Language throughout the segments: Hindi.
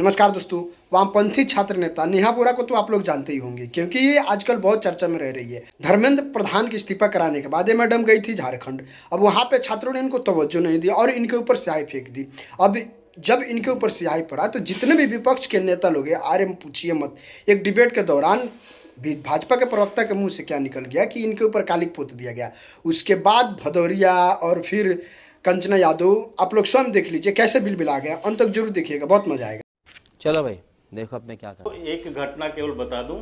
नमस्कार दोस्तों। वामपंथी छात्र नेता नेहा बोरा को तो आप लोग जानते ही होंगे, क्योंकि ये आजकल बहुत चर्चा में रह रही है। धर्मेंद्र प्रधान की इस्तीफा कराने के बाद ये मैडम गई थी झारखंड। अब वहां पे छात्रों ने इनको तवज्जो नहीं दी और इनके ऊपर स्याही फेंक दी। अब जब इनके ऊपर स्याही पड़ा तो जितने भी विपक्ष के नेता लोग हैं, अरे पूछिए मत। एक डिबेट के दौरान भाजपा के प्रवक्ता के मुंह से क्या निकल गया कि इनके ऊपर कालिक पोत दिया गया। उसके बाद भदौरिया और फिर कंचना यादव, आप लोग स्वयं देख लीजिए कैसे बिल बिला गया। अंत तक जरूर देखिएगा, बहुत मजा आएगा। चलो भाई देखो अब मैं क्या कर। तो एक घटना केवल बता दूं,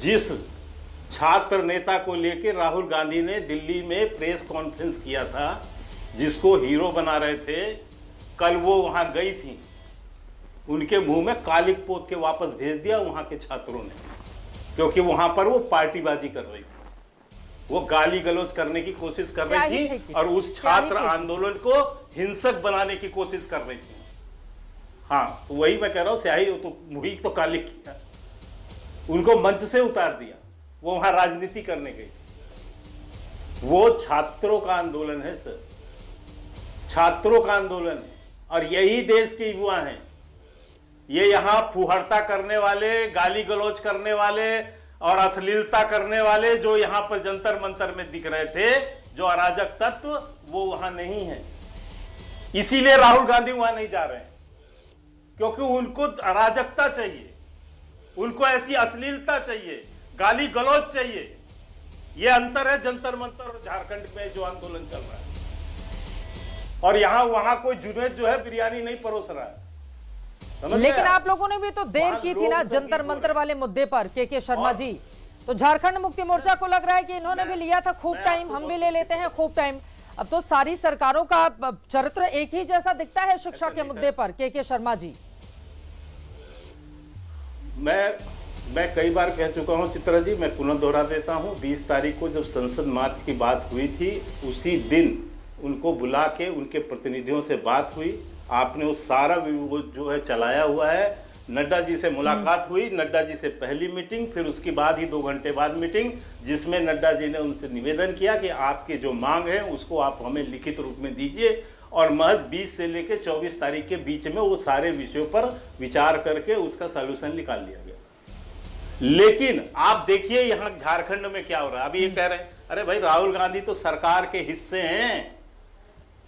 जिस छात्र नेता को लेकर राहुल गांधी ने दिल्ली में प्रेस कॉन्फ्रेंस किया था, जिसको हीरो बना रहे थे, कल वो वहां गई थी, उनके मुंह में कालिक पोत के वापस भेज दिया वहां के छात्रों ने, क्योंकि वहां पर वो पार्टीबाजी कर रही थी, वो गाली गलौज करने की कोशिश कर रही थी और उस छात्र आंदोलन को हिंसक बनाने की कोशिश कर रही थी। हाँ, तो वही मैं कह रहा हूं, स्याही तो वही तो कालिक किया, उनको मंच से उतार दिया, वो वहां राजनीति करने गई। वो छात्रों का आंदोलन है सर, छात्रों का आंदोलन है, और यही देश के युवा हैं। ये यहां फुहड़ता करने वाले, गाली गलौज करने वाले और अश्लीलता करने वाले जो यहां पर जंतर मंतर में दिख रहे थे, जो अराजक तत्व, वो वहां नहीं है। इसीलिए राहुल गांधी वहां नहीं जा रहे हैं, क्योंकि उनको अराजकता चाहिए, उनको ऐसी अश्लीलता चाहिए, गाली गलौज चाहिए। ये अंतर है जंतर मंतर और झारखंड में जो आंदोलन चल रहा है। और यहां वहां कोई जुनैद जो है बिरयानी नहीं परोस रहा है। लेकिन आप लोगों ने भी तो देर की थी ना जंतर मंतर वाले मुद्दे पर, के शर्मा जी। तो झारखंड मुक्ति मोर्चा को लग रहा है कि इन्होंने भी लिया था खूब टाइम, हम भी ले लेते हैं खूब टाइम। अब तो सारी सरकारों का चरित्र एक ही जैसा दिखता है शिक्षा के मुद्दे पर। के शर्मा जी, मैं कई बार कह चुका हूं चित्रा जी, मैं पुनः दोहरा देता हूं। 20 तारीख को जब संसद मार्च की बात हुई थी, उसी दिन उनको बुला के उनके प्रतिनिधियों से बात हुई। आपने वो सारा वो जो है चलाया हुआ है। नड्डा जी से मुलाकात हुई, नड्डा जी से पहली मीटिंग, फिर उसके बाद ही 2 घंटे बाद मीटिंग, जिसमें नड्डा जी ने उनसे निवेदन किया कि आपकी जो मांग है उसको आप हमें लिखित रूप में दीजिए, और महज 20 से लेकर 24 तारीख के बीच में वो सारे विषयों पर विचार करके उसका सॉल्यूशन निकाल लिया गया। लेकिन आप देखिए यहां झारखंड में क्या हो रहा है। अभी ये कह रहे हैं, अरे भाई राहुल गांधी तो सरकार के हिस्से हैं,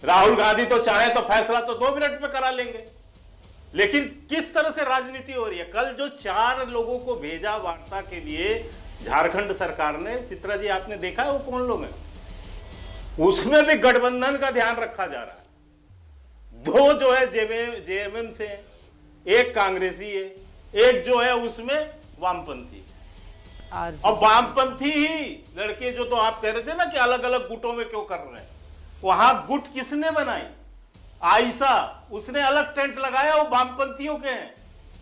राहुल गांधी तो चाहे तो फैसला तो 2 मिनट में करा लेंगे। लेकिन किस तरह से राजनीति हो रही है। कल जो 4 लोगों को भेजा वार्ता के लिए झारखंड सरकार ने, चित्रा जी आपने देखा है वो कौन लोग हैं, उसमें भी गठबंधन का ध्यान रखा जा रहा है। 2 जो है जेएमएम से, एक कांग्रेसी है, एक जो है उसमें वामपंथी। और वामपंथी ही लड़के जो, तो आप कह रहे थे ना कि अलग अलग गुटों में क्यों कर रहे हैं, वहां गुट किसने बनाई? आयशा, उसने अलग टेंट लगाया, वो वामपंथियों के हैं,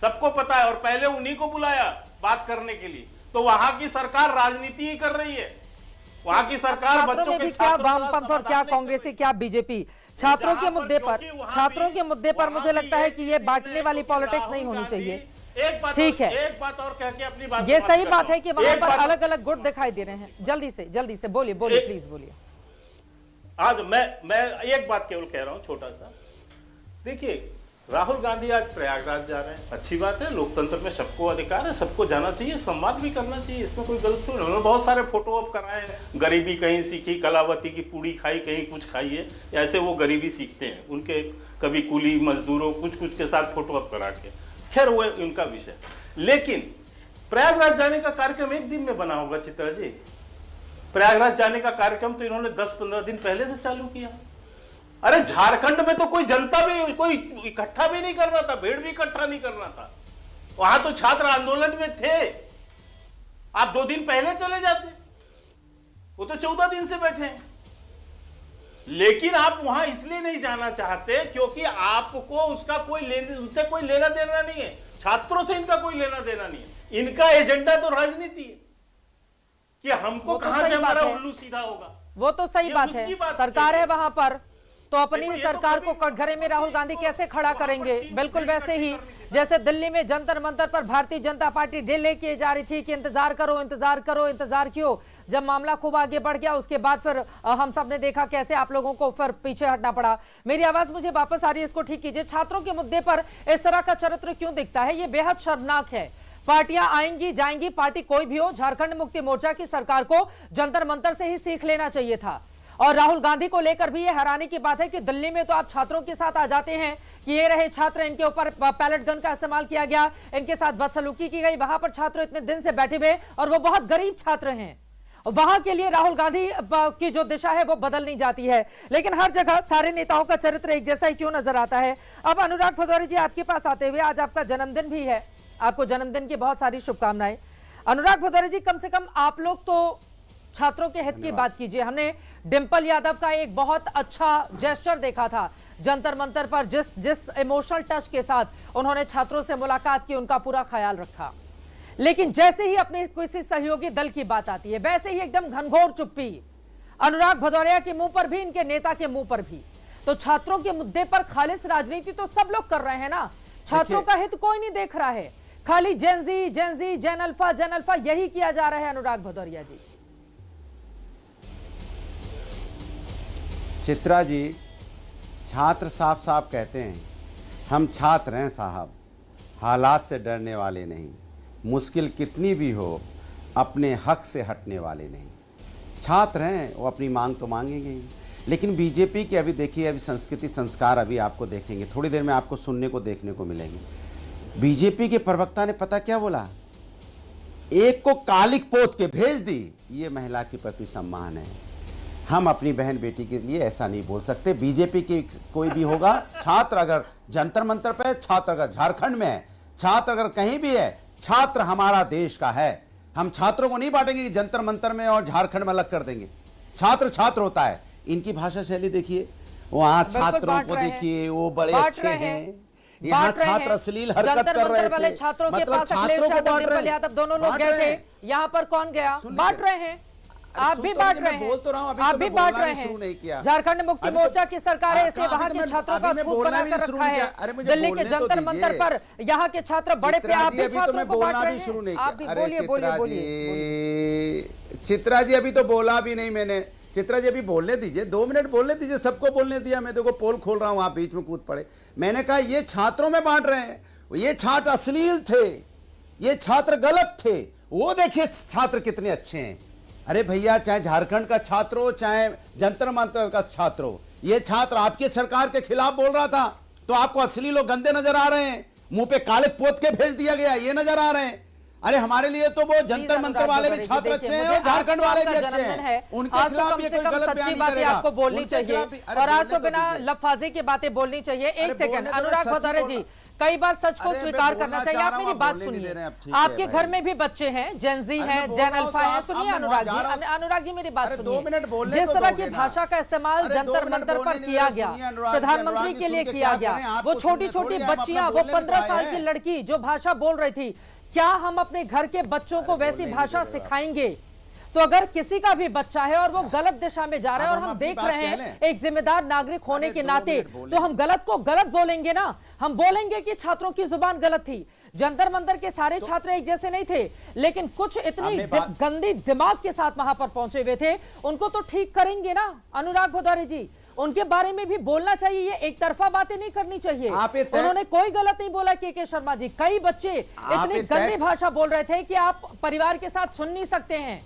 सबको पता है, और पहले उन्हीं को बुलाया बात करने के लिए। तो वहां की सरकार राजनीति ही कर रही है। वहां की सरकार बच्चों के, क्या वामपंथ और क्या कांग्रेसी, क्या बीजेपी, छात्रों के मुद्दे पर मुझे लगता है कि ये बांटने वाली पॉलिटिक्स नहीं होनी चाहिए। ठीक है, एक बात और कह के अपनी बात, ये सही बात है कि वहां पर अलग अलग गुट दिखाई दे रहे हैं। जल्दी से बोलिए प्लीज बोलिए। आज मैं एक बात केवल कह रहा हूं, छोटा सा। देखिए, राहुल गांधी आज प्रयागराज जा रहे हैं, अच्छी बात है, लोकतंत्र में सबको अधिकार है, सबको जाना चाहिए, संवाद भी करना चाहिए, इसमें कोई गलत नहीं। उन्होंने बहुत सारे फोटो ऑप कराए, गरीबी कहीं सीखी, कलावती की पूड़ी खाई, कहीं कुछ खाई है, ऐसे वो गरीबी सीखते हैं। उनके कभी कुली मजदूरों कुछ के साथ फोटो ऑप करा के, खैर वो उनका विषय। लेकिन प्रयागराज जाने का कार्यक्रम एक दिन में बना होगा चित्रा जी। प्रयागराज जाने का कार्यक्रम तो इन्होंने 10-15 दिन पहले से चालू किया। अरे झारखंड में तो कोई जनता भी, कोई इकट्ठा भी नहीं कर रहा था, भीड़ भी इकट्ठा नहीं कर रहा था। वहां तो छात्र आंदोलन में थे। आप 2 दिन पहले चले जाते, वो तो 14 दिन से बैठे हैं। लेकिन आप वहां इसलिए नहीं जाना चाहते क्योंकि आपको उसका उनसे कोई लेना देना नहीं है, छात्रों से इनका कोई लेना देना नहीं है। इनका एजेंडा तो राजनीति है कि हमको कहां से हमारा उल्लू सीधा होगा। वो तो सही बात है, सरकार है वहां पर, तो अपनी ही सरकार को कटघरे में राहुल गांधी कैसे खड़ा करेंगे। बिल्कुल वैसे ही जैसे दिल्ली में जंतर मंतर पर भारतीय जनता पार्टी डे लेके जा रही थी कि इंतजार करो, इंतजार क्यों। जब मामला खूब आगे बढ़ गया उसके बाद फिर हम सब ने देखा कैसे आप लोगों को फिर पीछे हटना पड़ा। मेरी आवाज मुझे वापस आ रही है, इसको ठीक कीजिए। छात्रों के मुद्दे पर इस तरह का चरित्र क्यों दिखता है, ये बेहद शर्मनाक है। पार्टियां आएंगी जाएंगी, पार्टी कोई भी हो, झारखंड मुक्ति मोर्चा की सरकार को जंतर मंतर से ही सीख लेना चाहिए था। और राहुल गांधी को लेकर भी ये हैरानी की बात है कि दिल्ली में तो आप छात्रों के साथ आ जाते हैं कि ये रहे छात्र, इनके ऊपर पैलेट गन का इस्तेमाल किया गया, इनके साथ बदसलूकी की गई। वहां पर छात्र इतने दिन से बैठे हुए और वो बहुत गरीब छात्र हैं, वहां के लिए राहुल गांधी की जो दिशा है वो बदल नहीं जाती है। लेकिन हर जगह सारे नेताओं का चरित्र एक जैसा ही क्यों नजर आता है। अब अनुराग भदौरिया जी आपके पास आते हुए, आज आपका जन्मदिन भी है, आपको जन्मदिन की बहुत सारी शुभकामनाएं। अनुराग भदौरिया जी, कम से कम आप लोग तो छात्रों के हित की बात कीजिए। हमने डिंपल यादव का एक बहुत अच्छा जेस्चर देखा था जंतर मंतर पर, जिस इमोशनल टच के साथ उन्होंने छात्रों से मुलाकात की, उनका पूरा ख्याल रखा। लेकिन जैसे ही अपने किसी सहयोगी दल की बात आती है, वैसे ही एकदम घनघोर चुप्पी अनुराग भदौरिया के मुंह पर भी, इनके नेता के मुंह पर भी। तो छात्रों के मुद्दे पर खालिस राजनीति तो सब लोग कर रहे हैं ना, छात्रों का हित कोई नहीं देख रहा है, खाली जेनजी जेनजी जेन अल्फा यही किया जा रहा है। अनुराग भदौरिया जी, चित्रा जी, छात्र साफ साफ कहते हैं हम छात्र हैं साहब, हालात से डरने वाले नहीं, मुश्किल कितनी भी हो अपने हक से हटने वाले नहीं। छात्र हैं, वो अपनी मांग तो मांगेंगे ही। लेकिन बीजेपी की अभी देखिए, अभी संस्कृति संस्कार अभी आपको देखेंगे, थोड़ी देर में आपको सुनने को देखने को मिलेंगे। बीजेपी के प्रवक्ता ने पता क्या बोला, एक को कालिक पोत के भेज दी, ये महिला के प्रति सम्मान है। हम अपनी बहन बेटी के लिए ऐसा नहीं बोल सकते। बीजेपी की कोई भी होगा, छात्र अगर जंतर मंतर पे है, छात्र अगर झारखंड में है, छात्र अगर कहीं भी है, छात्र हमारा देश का है। हम छात्रों को नहीं बांटेंगे कि जंतर मंतर में और झारखंड में अलग कर देंगे। छात्र छात्र होता है। इनकी भाषा शैली देखिए, वहां छात्रों को देखिए, वो बड़े अच्छे हैं। यहाँ छात्र अश्लील हरकत कर रहे थे, मतलब छात्रों को बांट रहे हैं। दोनों लोग गए थे, यहाँ पर कौन गया, बांट रहे हैं। आप भी बांट रहे हैं, बोल तो रहा हूं, अभी आप तो भी मैं बांट बोलना रहे भी शुरू नहीं किया। हैं। झारखंड मुक्ति मोर्चा की सरकार है, इसलिए वहां के छात्रों का छूत बना कर रखा है। दिल्ली के जंतर मंतर पर यहाँ के छात्र बड़े प्यार से छात्रों को बांट रहे हैं। आप भी बोलिए। चित्रा जी, अभी तो बोला भी नहीं मैंने। चित्रा जी अभी बोलने दीजिए, 2 मिनट बोलने दीजिए, सबको बोलने दिया। मैं देखो पोल खोल रहा हूँ, आप बीच में कूद पड़े। मैंने कहा ये छात्रों में बांट रहे हैं, ये छात्र अश्लील थे, ये छात्र गलत थे। वो देखिए छात्र कितने अच्छे हैं। अरे भैया, चाहे झारखंड का छात्र हो, चाहे जंतर मंतर का छात्र हो, ये छात्र आपकी सरकार के खिलाफ बोल रहा था तो आपको अश्लील और गंदे नजर आ रहे हैं, मुंह पे काले पोत के भेज दिया गया, ये नजर आ रहे हैं। अरे हमारे लिए तो वो जंतर मंतर वाले भी छात्र अच्छे हैं और झारखंड वाले भी अच्छे हैं, उनके खिलाफ ये कोई गलत बयान नहीं करेगा। आपको बोलनी चाहिए और आज तो बिना लफाजी की बातें बोलनी चाहिए। एक सेकंड, अनुराग भदौरिया जी, कई बार सच को स्वीकार करना चाहिए। आप मेरी बात सुनिए, आपके घर में भी बच्चे हैं, जेनजी हैं, जेन अल्फा हैं। सुनिए अनुराग जी मेरी बात सुनिए। जिस तरह की भाषा का इस्तेमाल जंतर मंतर पर किया गया, प्रधानमंत्री के लिए किया गया, वो छोटी छोटी बच्चियां, वो 15 साल की लड़की जो भाषा बोल रही थी, क्या हम अपने घर के बच्चों को वैसी भाषा सिखाएंगे? तो अगर किसी का भी बच्चा है और वो गलत दिशा में जा रहा है और हम देख रहे हैं एक जिम्मेदार नागरिक होने के नाते, तो हम गलत को गलत बोलेंगे ना। हम बोलेंगे कि छात्रों की जुबान गलत थी। जंतर मंतर के सारे छात्र एक जैसे नहीं थे, लेकिन कुछ इतनी गंदी दिमाग के साथ वहां पर पहुंचे हुए थे, उनको तो ठीक करेंगे ना। अनुराग भदौरिया जी, उनके बारे में भी बोलना चाहिए, ये एक तरफा बातें नहीं करनी चाहिए। उन्होंने कोई गलत नहीं बोला। के शर्मा जी, कई बच्चे इतनी गंदी भाषा बोल रहे थे कि आप परिवार के साथ सुन नहीं सकते हैं।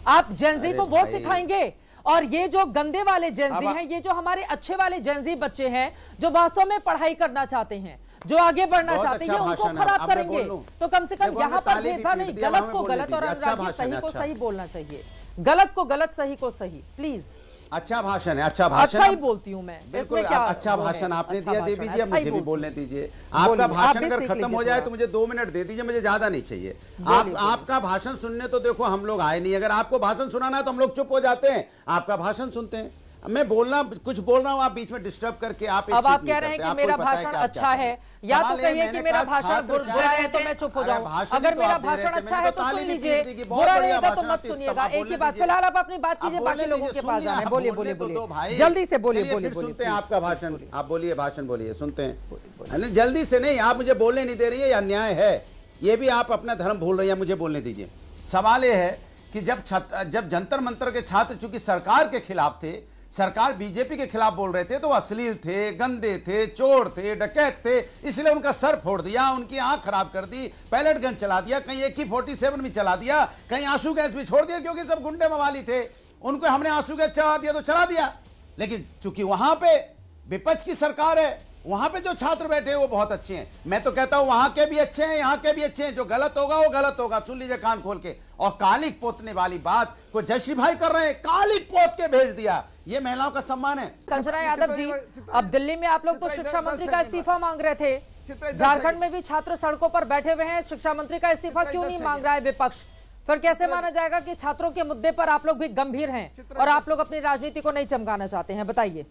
आप जेनजी को वो सिखाएंगे, और ये जो गंदे वाले जेनजी हैं, ये जो हमारे अच्छे वाले जेनजी बच्चे हैं जो वास्तव में पढ़ाई करना चाहते हैं, जो आगे बढ़ना चाहते हैं, उनको खराब करेंगे। तो कम से कम यहाँ पर भेदभाव नहीं, गलत को गलत और सही को सही बोलना चाहिए, गलत को गलत, सही को सही। प्लीज, अच्छा भाषण है, अच्छा भाषण, अच्छा ही बोलती हूँ मैं, बिल्कुल अच्छा भाषण आपने दिया, दे दीजिए, मुझे भी बोलने दीजिए। आपका भाषण अगर खत्म हो जाए तो मुझे 2 मिनट दे दीजिए, मुझे ज्यादा नहीं चाहिए। आपका भाषण सुनने तो देखो हम लोग आए नहीं, अगर आपको भाषण सुनाना है तो हम लोग चुप हो जाते हैं, आपका भाषण सुनते हैं। मैं बोलना कुछ बोल रहा हूँ, आप बीच में डिस्टर्ब करके आप अब आप कह रहे हैं कि मेरा भाषण अच्छा है, या तो कहिए कि मेरा भाषण बुरा है तो मैं चुप हो जाऊं। अगर मेरा भाषण अच्छा है तो सुन लीजिए, बुरा रहेगा तो मत सुनिएगा। एक ही बात, फिलहाल आप अपनी बात कीजिए, बाकी लोगों के पास जाना है। बोलिए बोलिए बोलिए, जल्दी से बोलिए बोलिए। सुनते हैं आपका भाषण, आप बोलिए, भाषण बोलिए, सुनते हैं। जल्दी से नहीं, आप मुझे बोलने नहीं दे रही है, अन्याय है। ये भी आप अपना धर्म भूल रही है, मुझे बोलने दीजिए। सवाल ये है कि जब जंतर मंतर के छात्र चूंकि सरकार के खिलाफ थे, सरकार बीजेपी के खिलाफ बोल रहे थे, तो अश्लील थे, गंदे थे, चोर थे, डकैत थे, इसलिए उनका सर फोड़ दिया, उनकी आंख खराब कर दी, पैलेट गन चला दिया, कहीं AK-47 भी चला दिया, कहीं आंसू गैस भी छोड़ दिया, क्योंकि सब गुंडे मवाली थे। उनको हमने आंसू गैस चला दिया तो चला दिया। लेकिन चूंकि वहां पे विपक्ष की सरकार है, वहां पे जो छात्र बैठे हैं वो बहुत अच्छे हैं। मैं तो कहता हूं वहां के भी अच्छे हैं, यहां के भी अच्छे हैं। जो गलत होगा वो गलत होगा, सुन लीजिए कान खोल के। और कालिक पोतने वाली बात को जयश्री भाई कर रहे हैं, कालिक पोत के भेज दिया। ये महिलाओं का सम्मान है। कंचना यादव जी, अब दिल्ली में आप लोग तो शिक्षा मंत्री का इस्तीफा मांग रहे थे, झारखंड में भी छात्र सड़कों पर बैठे हुए हैं, शिक्षा मंत्री का इस्तीफा क्यों नहीं मांग रहा है विपक्ष? फिर कैसे माना जाएगा कि छात्रों के मुद्दे पर आप लोग भी गंभीर हैं और आप लोग अपनी राजनीति को नहीं चमकाना चाहते हैं? बताइए।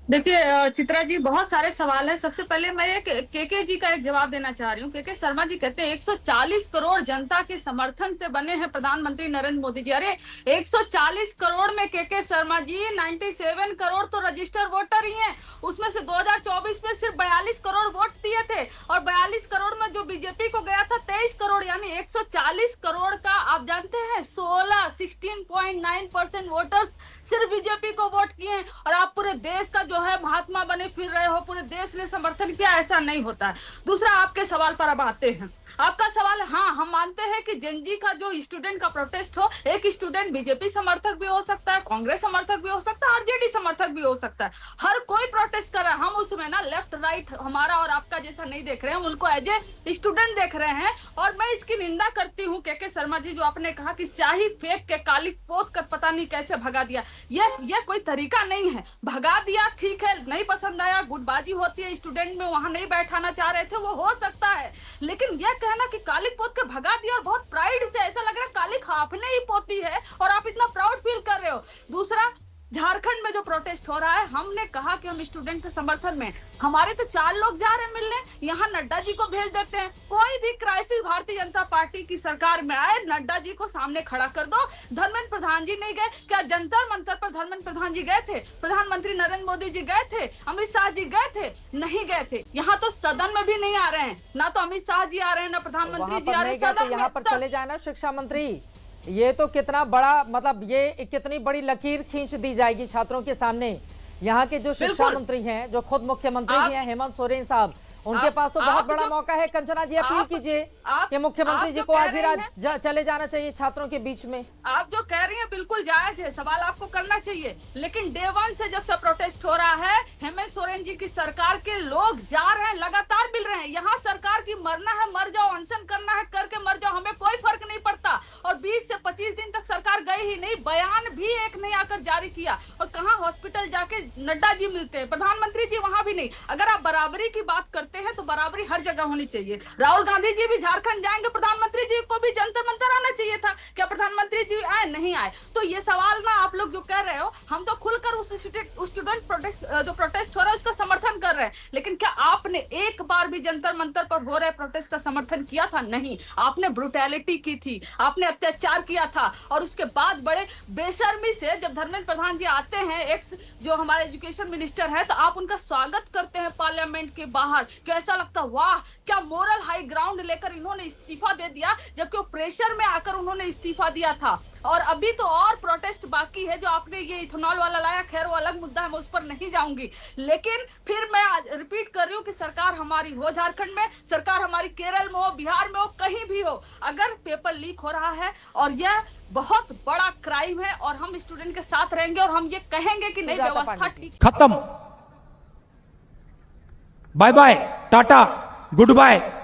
देखिए चित्रा जी, बहुत सारे सवाल है। सबसे पहले मैं एक केके जी का एक जवाब देना चाह रही हूँ। केके शर्मा जी कहते हैं 140 करोड़ जनता के समर्थन से बने हैं प्रधानमंत्री नरेंद्र मोदी जी। अरे 140 करोड़ में केके शर्मा जी 97 करोड़ तो रजिस्टर वोटर ही हैं। उसमें से 2024 में सिर्फ 42 करोड़ वोट दिए थे और 42 करोड़ में जो बीजेपी को गया था 23 करोड़, यानी 140 करोड़ का आप जानते हैं 16.9% वोटर्स सिर्फ बीजेपी को वोट किए हैं। और आप पूरे देश का जो है महात्मा बने फिर रहे हो, पूरे देश ने समर्थन किया, ऐसा नहीं होता है। दूसरा, आपके सवाल पर अब आते हैं। आपका सवाल, हाँ हम मानते हैं कि जेनजी का जो स्टूडेंट का प्रोटेस्ट हो, एक स्टूडेंट बीजेपी समर्थक भी हो सकता है, कांग्रेस समर्थक भी हो सकता है, आरजेडी समर्थक भी हो सकता है। हर कोई प्रोटेस्ट कर रहा है। हम उसमें ना लेफ्ट राइट हमारा और आपका जैसा नहीं देख रहे हैं, हम उनको एज ए स्टूडेंट देख रहे हैं। और मैं इसकी निंदा करती हूँ केके शर्मा जी, जो आपने कहा कि स्याही फेंक के काली पोत कर पता नहीं कैसे भगा दिया। ये कोई तरीका नहीं है। भगा दिया ठीक है, नहीं पसंद आया, गुटबाजी होती है, स्टूडेंट में वहां नहीं बैठाना चाह रहे थे, वो हो सकता है। लेकिन यह कहना कि कालिक पोत के भगा दिया और बहुत प्राइड से, ऐसा लग रहा है कालिक आपने ही पोती है और आप इतना प्राउड फील कर रहे हो। दूसरा, झारखंड में जो प्रोटेस्ट हो रहा है, हमने कहा कि हम स्टूडेंट के समर्थन में, हमारे तो 4 लोग जा रहे हैं मिलने, यहाँ नड्डा जी को भेज देते हैं। कोई भी क्राइसिस भारतीय जनता पार्टी की सरकार में आए, नड्डा जी को सामने खड़ा कर दो। धर्मेंद्र प्रधान जी नहीं गए क्या? जंतर मंतर पर धर्मेंद्र प्रधान जी गए थे? प्रधानमंत्री नरेंद्र मोदी जी गए थे? अमित शाह जी गए थे? नहीं गए थे। यहाँ तो सदन में भी नहीं आ रहे हैं, ना तो अमित शाह जी आ रहे हैं, ना प्रधानमंत्री जी आ रहे हैं सदन में। यहाँ पर चले जाए ना शिक्षा मंत्री, ये तो कितना बड़ा, मतलब ये कितनी बड़ी लकीर खींच दी जाएगी छात्रों के सामने। यहाँ के जो शिक्षा मंत्री हैं, जो खुद मुख्यमंत्री हैं हेमंत सोरेन साहब, उनके पास तो बहुत बड़ा मौका है। कंचना जी, अपील कीजिए कि मुख्यमंत्री जी को आज ही रात चले जाना चाहिए छात्रों के बीच में। आप जो कह रही हैं बिल्कुल जायज है, सवाल आपको करना चाहिए। लेकिन डे 1 से जब से प्रोटेस्ट हो रहा है, हेमंत सोरेन जी की सरकार के लोग जा रहे हैं, लगातार मिल रहे हैं। यहाँ सरकार की मरना है मर जाओ, अनशन करना है करके मर जाओ, हमें कोई फर्क नहीं पड़ता। और 20 से 25 दिन तक सरकार गई ही नहीं, बयान भी एक नहीं आकर जारी किया। और कहाँ हॉस्पिटल जाके नड्डा जी मिलते हैं, प्रधानमंत्री जी वहां भी नहीं। अगर आप बराबरी की बात करते हैं तो बराबरी हर जगह होनी चाहिए। राहुल गांधी जी भी झारखंड जाएंगे, प्रधानमंत्री जी को भी जंतर मंतर आना चाहिए था। क्या प्रधानमंत्री जी आए? नहीं आए। तो ये सवाल ना आप लोग जो कह रहे हो, हम तो खुलकर उस स्टूडेंट जो प्रोटेस्ट हो रहा है उसका समर्थन कर रहे हैं। लेकिन क्या आपने एक बार भी जंतर मंतर पर हो रहे प्रोटेस्ट का समर्थन किया था? नहीं। आपने ब्रुटैलिटी की थी, आपने अत्याचार किया था। और उसके बाद बड़े बेशर्मी से जब धर्मेंद्र प्रधान जी आते हैं, एक्स जो हमारे एजुकेशन मिनिस्टर है, तो आप उनका स्वागत करते हैं पार्लियामेंट के बाहर। कैसा लगता, वाह क्या मोरल हाई ग्राउंड लेकर इन्होंने इस्तीफा दे दिया, जबकि वो प्रेशर में आकर उन्होंने इस्तीफा दिया था। और अभी तो और प्रोटेस्ट बाकी है। जो आपने ये इथेनॉल वाला लाया, खैर वो अलग मुद्दा है, मैं उस पर नहीं जाऊंगी। लेकिन फिर मैं रिपीट कर रही हूँ कि सरकार हमारी हो झारखंड में, सरकार हमारी केरल में हो, बिहार में हो, कहीं भी हो, अगर पेपर लीक हो रहा है और यह बहुत बड़ा क्राइम है, और हम स्टूडेंट के साथ रहेंगे और हम ये कहेंगे कि नहीं, व्यवस्था ठीक खत्म, bye bye, tata, good bye.